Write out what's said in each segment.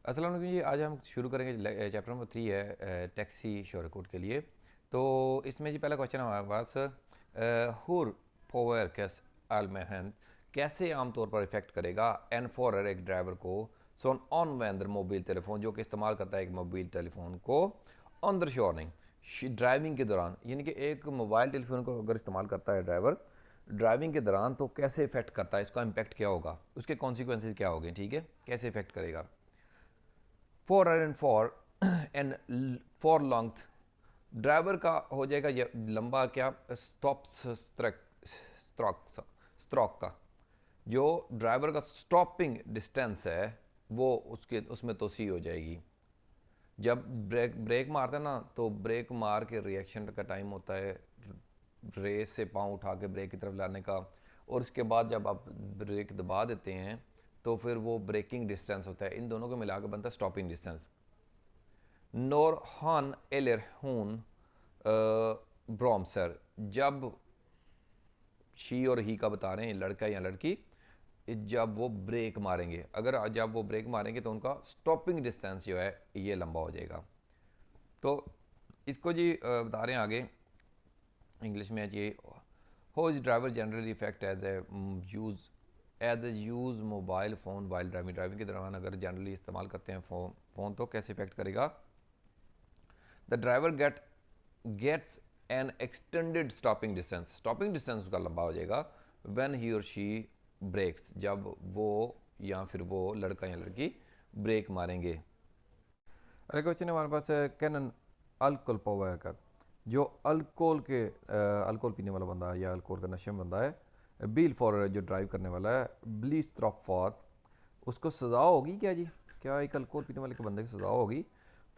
अस्सलाम वालेकुम जी। आज हम शुरू करेंगे चैप्टर नंबर 3 है टैक्सी शोर कोड के लिए। तो इसमें जी पहला क्वेश्चन है हमारे पास, हुर पोवर कैस आलमहन कैसे आमतौर पर इफेक्ट करेगा एन फॉर एक ड्राइवर को सोन ऑन वेंदर मोबाइल टेलीफोन जो कि इस्तेमाल करता है एक मोबाइल टेलीफोन को ऑन द शोरिंग ड्राइविंग के दौरान, यानी कि एक मोबाइल टेलीफोन को अगर इस्तेमाल करता है ड्राइवर ड्राइविंग के दौरान तो कैसे इफेक्ट करता है, इसका इम्पैक्ट क्या होगा, उसके कॉन्सिक्वेंसेज क्या होंगे, ठीक है, कैसे इफेक्ट करेगा। For and for and for long driver का हो जाएगा ये लंबा क्या स्टॉप स्ट्रोक स्ट्रोक का जो ड्राइवर का स्टॉपिंग डिस्टेंस है वो उसके उसमें तोसी हो जाएगी। जब ब्रेक ब्रेक मारते हैं ना तो ब्रेक मार के रिएक्शन का टाइम होता है रेस से पाँव उठा के ब्रेक की तरफ लाने का, और उसके बाद जब आप ब्रेक दबा देते हैं तो फिर वो ब्रेकिंग डिस्टेंस होता है, इन दोनों को मिलाकर बनता है स्टॉपिंग डिस्टेंस। नोर हॉन एलर हून ब्रॉमसर जब शी और ही का बता रहे हैं लड़का या लड़की, जब वो ब्रेक मारेंगे, अगर जब वो ब्रेक मारेंगे तो उनका स्टॉपिंग डिस्टेंस जो है ये लंबा हो जाएगा। तो इसको जी बता रहे हैं आगे इंग्लिश में जी। How is driver generally effect as a use mobile phone while driving driving के दौरान अगर जनरली इस्तेमाल करते हैं फ़ोन तो कैसे इफेक्ट करेगा। The driver gets an extended stopping distance उसका लंबा हो जाएगा व्हेन ही और शी ब्रेक्स जब वो या फिर वो लड़का या लड़की ब्रेक मारेंगे। अगला क्वेश्चन है हमारे पास कैनन अल्कोहल पावर का जो अल्कोहल पीने वाला बंदा है या अल्कोहल का नशे में बंदा है बिल फॉर जो ड्राइव करने वाला है ब्लीस त्रॉफ फॉर उसको सज़ा होगी क्या जी, क्या एक अल्कोहल पीने वाले के बंदे की सज़ा होगी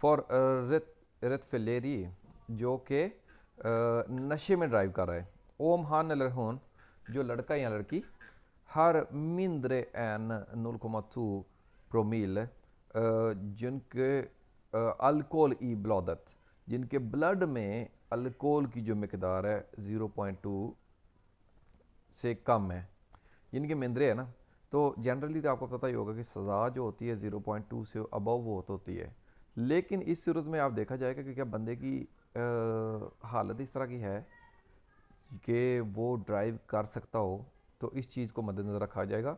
फॉर रिथ रिथ फेलेरी जो कि नशे में ड्राइव कर रहा है। ओम हान लरहोन जो लड़का या लड़की हर मिंद्रे एन 0,2 प्रोमील जिनके अल्कोहल ई ब्लॉदत जिनके ब्लड में अल्कोहल की जो मकदार है 0.2 से कम है, जिनके मिंद्रे है ना, तो जनरली तो आपको पता ही होगा कि सज़ा जो होती है 0.2 से अबव वो होती है। लेकिन इस सूरत में आप देखा जाएगा कि क्या बंदे की हालत इस तरह की है कि वो ड्राइव कर सकता हो, तो इस चीज़ को मद्देनज़र रखा जाएगा।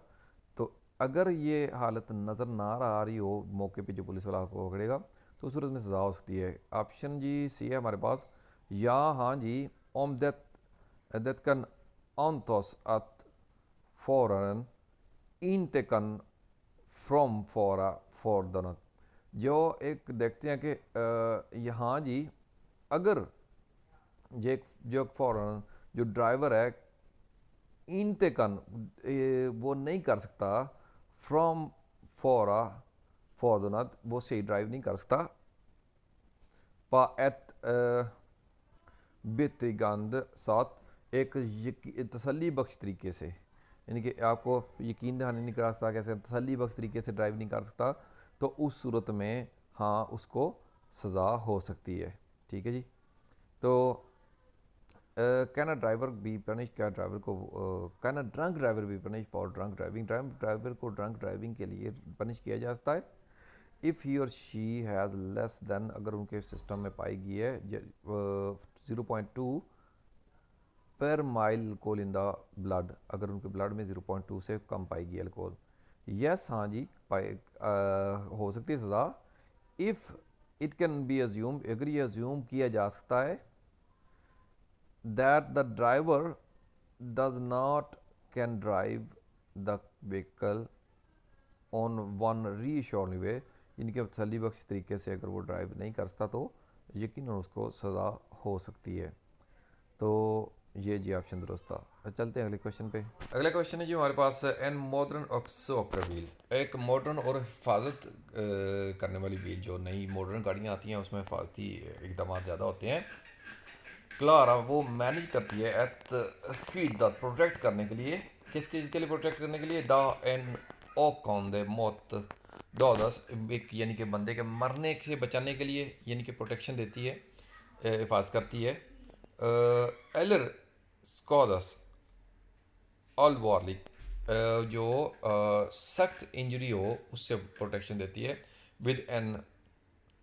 तो अगर ये हालत नज़र ना आ रही हो मौके पे जो पुलिस वाला आपको पकड़ेगा तो उस सूरत में सज़ा हो सकती है। ऑप्शन जी सी है हमारे पास, या हाँ जी ओम that can antas att föraren inte kan framföra fordonet। जो एक देखते हैं कि यहाँ जी अगर ये जो फॉरन जो ड्राइवर है इनते कन वो नहीं कर सकता फ्रॉम फॉरा फॉरदोनत वो सही ड्राइव नहीं कर सकता पा एट बेतरगंद साथ एक तसल्ली बख्श तरीके से, यानी कि आपको यकीन दहानी नहीं करा सकता, कैसे तसल्ली बख्श तरीके से ड्राइव नहीं कर सकता, तो उस सूरत में हाँ उसको सज़ा हो सकती है। ठीक है जी। तो can a driver be punish, क्या ड्राइवर को can a drunk driver be punish for drunk driving, driver को ड्रंक ड्राइविंग के लिए पनिश किया जा सकता है इफ़ ही और शी हैज़ लेस देन अगर उनके सिस्टम में पाई गई है 0.2 per mile alcohol in the blood, अगर उनके ब्लड में 0.2 से कम पाई गई अल्कोहल। यस हाँ जी हो सकती है सज़ा if it can be assume, अगर ये अज्यूम किया जा सकता है that the driver does not can drive the vehicle on one reassuring way, इनके तसली बख्श तरीके से अगर वो ड्राइव नहीं कर सकता तो यकीन उसको सज़ा हो सकती है। तो ये जी ऑप्शन दुरुस्त था। चलते हैं अगले क्वेश्चन पे। अगला क्वेश्चन है जी हमारे पास एन मॉडर्न ऑक्सोप्टर व्हील, एक मॉडर्न और हिफाजत करने वाली व्हील, जो नई मॉडर्न गाड़ियाँ आती हैं उसमें हिफाजती इकदाम ज़्यादा होते हैं, क्लारा वो मैनेज करती है एट हिदात प्रोटेक्ट करने के लिए, किस चीज़ के लिए प्रोटेक्ट करने के लिए, द एन ओकॉन द मौत दस एक यानी कि बंदे के मरने से बचाने के लिए, यानी कि प्रोटेक्शन देती है, हिफाजत करती है। एलर स्कॉदस ऑल वॉर्लिक जो सख्त इंजरी हो उससे प्रोटेक्शन देती है। With an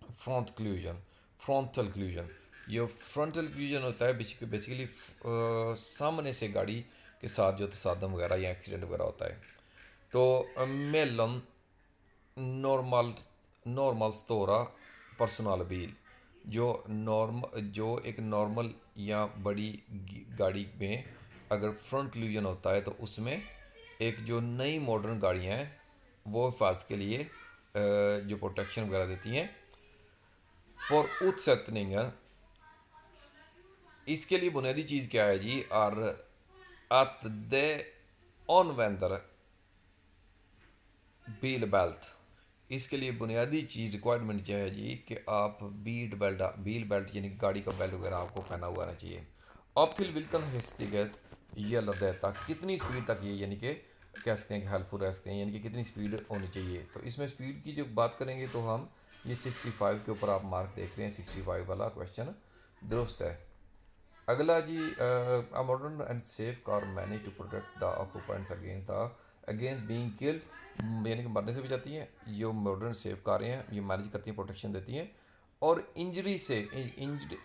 frontal collision. ये फ्रंटल क्लूजन होता है बेसिकली सामने से गाड़ी के साथ जो तसादम वगैरह या एक्सीडेंट वगैरह होता है। तो मेलन नॉर्मल नॉर्मल स्टोरा पर्सनल व्हील, जो एक नॉर्मल या बड़ी गाड़ी में अगर फ्रंट क्लूजन होता है तो उसमें एक जो नई मॉडर्न गाड़ियाँ हैं वो हिफाजत के लिए जो प्रोटेक्शन वगैरह देती हैं फॉर utsättningar। इसके लिए बुनियादी चीज़ क्या है जी? और att de använder bilbält। इसके लिए बुनियादी चीज़ रिक्वायरमेंट क्या है जी कि आप बील बेल्ट यानी कि गाड़ी का बेल्ट वगैरह आपको पहना हुआ रहना चाहिए। अब till vilken hastighet gäller detta, कितनी स्पीड तक ये यानी कि कह सकते हैं कि हेल्पफुल रह सकते हैं, यानी कि कितनी स्पीड होनी चाहिए। तो इसमें स्पीड की जब बात करेंगे तो हम ये 65 के ऊपर आप मार्क देख रहे हैं, 65 वाला क्वेश्चन दुरुस्त है। अगला जी, a modern and safe car manage to protect the occupants against being killed, यानी कि मरने से भी जाती हैं। ये मॉडर्न सेफ कारें हैं, ये मैनेज करती हैं, प्रोटेक्शन देती हैं। और इंजरी से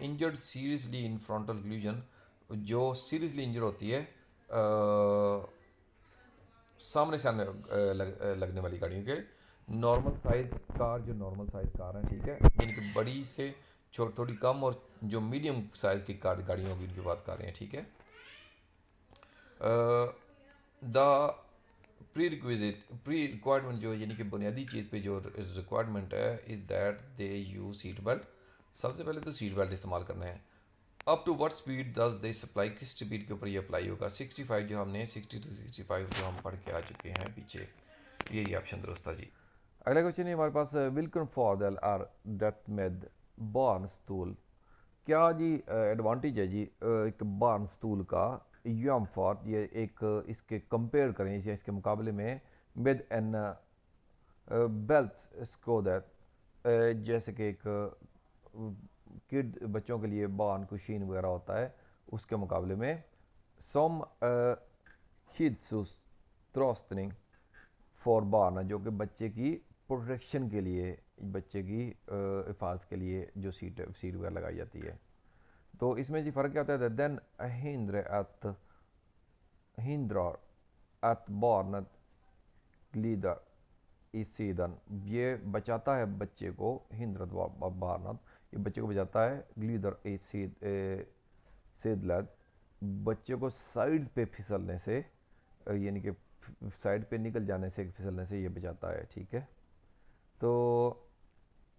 इंजर्ड सीरियसली इन फ्रंटल क्लूजन, जो सीरियसली इंजर होती है सामने से लगने वाली गाड़ियों के। नॉर्मल साइज कार, जो नॉर्मल साइज कार हैं, ठीक है, यानी कि बड़ी से थोड़ी कम, और जो मीडियम साइज की गाड़ियाँ होगी उनकी बात कर रहे हैं, ठीक है। द प्री रिक्वायरमेंट जो यानी कि बुनियादी चीज़ पे जो रिक्वायरमेंट है is that they use seat belt. सबसे पहले तो सीट बेल्ट इस्तेमाल करना है। Up to what speed does they supply, किस स्पीड के ऊपर ये अप्लाई होगा? 65 जो हमने 60 to 65 जो हम पढ़ के आ चुके हैं पीछे, यही ऑप्शन दुरुस्त था जी। अगला क्वेश्चन है हमारे पास, विल्कन फॉर्दल आर डेथ मेड बार्न स्टूल। क्या जी एडवांटेज है जी एक बार्न स्टूल का यम फॉर, ये एक इसके कंपेयर करें या इसके मुकाबले में विद एन बेल्ट स्को दैट, जैसे कि एक किड बच्चों के लिए बार्न कुशीन वगैरह होता है उसके मुकाबले में। सम हिट्सुस्ट्रोस्टनिंग फॉर बार्न, जो कि बच्चे की प्रोटेक्शन के लिए, बच्चे की हिफाजत के लिए जो सीट वगैरह लगाई जाती है। तो इसमें जी फ़र्क क्या होता है? देन हिंद्र एट बार्न लीदर सीदन, ये बचाता है बच्चे को, हिंद्र बार्नत, ये बच्चे को बचाता है ग्लीदर सीदलत, बच्चे को साइड पे फिसलने से, यानी कि साइड पे निकल जाने से, फिसलने से ये बचाता है, ठीक है। तो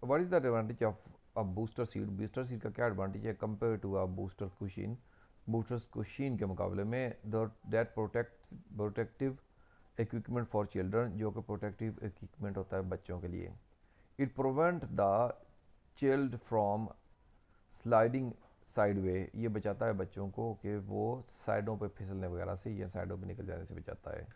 what is the advantage of a booster seat? Booster seat का क्या एडवांटेज है कंपेयर टू अ बूस्टर कुशीन? बूस्टर कुशीन के मुकाबले में that protective equipment for children, जो कि प्रोटेक्टिव इक्विपमेंट होता है बच्चों के लिए। It prevent the child from sliding sideway, ये बचाता है बच्चों को कि वो साइडों पे फिसलने वगैरह से या साइडों पे निकल जाने से बचाता है।